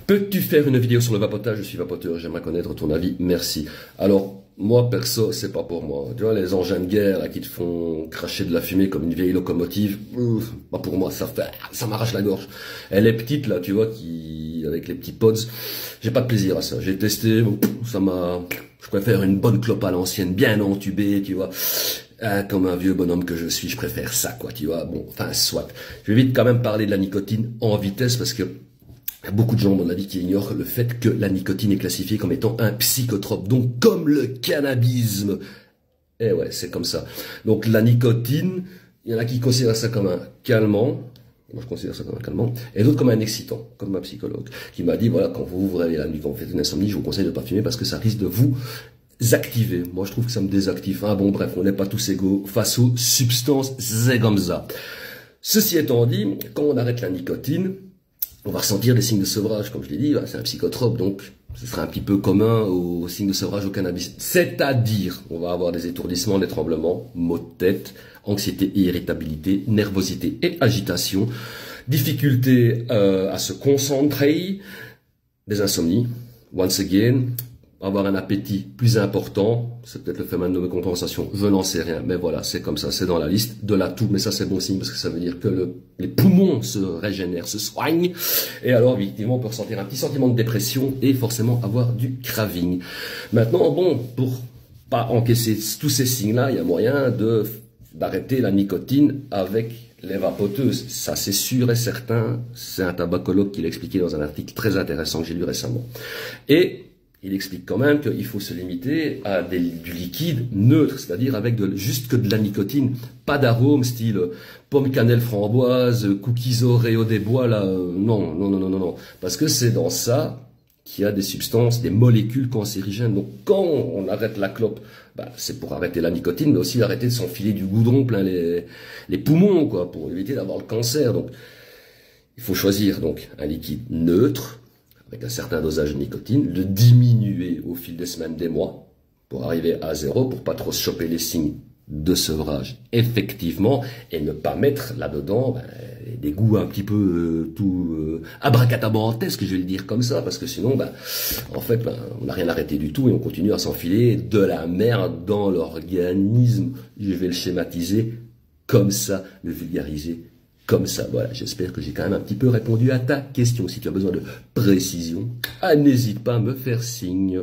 Peux-tu faire une vidéo sur le vapotage? Je suis vapoteur, j'aimerais connaître ton avis, merci. Alors, moi, perso, c'est pas pour moi. Tu vois, les engins de guerre là, qui te font cracher de la fumée comme une vieille locomotive, pas pour moi, ça m'arrache la gorge. Elle est petite, là, tu vois, avec les petits pods, j'ai pas de plaisir à ça. J'ai testé, je préfère une bonne clope à l'ancienne, bien entubée, tu vois. Comme un vieux bonhomme que je suis, je préfère ça, quoi, tu vois. Bon, enfin, soit. Je vais vite quand même parler de la nicotine en vitesse parce que il y a beaucoup de gens, à mon avis, qui ignorent le fait que la nicotine est classifiée comme étant un psychotrope, donc comme le cannabisme. Eh ouais, c'est comme ça. Donc la nicotine, il y en a qui considèrent ça comme un calmant, moi je considère ça comme un calmant, et d'autres comme un excitant, comme ma psychologue, qui m'a dit, voilà, quand vous réveillez la nuit, quand vous faites une insomnie, je vous conseille de ne pas fumer parce que ça risque de vous activer. Moi je trouve que ça me désactive. Ah bon, bref, on n'est pas tous égaux face aux substances, c'est comme ça. Ceci étant dit, quand on arrête la nicotine, on va ressentir des signes de sevrage, comme je l'ai dit, c'est un psychotrope, donc ce sera un petit peu commun aux signes de sevrage au cannabis. C'est-à-dire, on va avoir des étourdissements, des tremblements, maux de tête, anxiété et irritabilité, nervosité et agitation, difficulté à se concentrer, des insomnies, once again, avoir un appétit plus important, c'est peut-être le phénomène de compensation, je n'en sais rien, mais voilà, c'est comme ça, c'est dans la liste de l'atout, mais ça c'est bon signe parce que ça veut dire que les poumons se régénèrent, se soignent, et alors effectivement on peut ressentir un petit sentiment de dépression et forcément avoir du craving. Maintenant, bon, pour pas encaisser tous ces signes-là, il y a moyen d'arrêter la nicotine avec les vapoteuses, ça c'est sûr et certain, c'est un tabacologue qui l'a expliqué dans un article très intéressant que j'ai lu récemment. Et il explique quand même qu'il faut se limiter à du liquide neutre, c'est-à-dire avec juste que de la nicotine, pas d'arôme style pomme, cannelle, framboise, cookies Oreo des bois, là, non, parce que c'est dans ça qu'il y a des substances, des molécules cancérigènes. Donc quand on arrête la clope, c'est pour arrêter la nicotine, mais aussi arrêter de s'enfiler du goudron plein les poumons, quoi, pour éviter d'avoir le cancer. Donc il faut choisir donc un liquide neutre, avec un certain dosage de nicotine, le diminuer au fil des semaines, des mois, pour arriver à 0, pour pas trop se choper les signes de sevrage, effectivement, et ne pas mettre là-dedans des goûts un petit peu abracadabantesques, je vais le dire comme ça, parce que sinon, en fait, on n'a rien arrêté du tout et on continue à s'enfiler de la merde dans l'organisme. Je vais le schématiser comme ça, le vulgariser comme ça. Voilà, j'espère que j'ai quand même un petit peu répondu à ta question. Si tu as besoin de précision, n'hésite pas à me faire signe.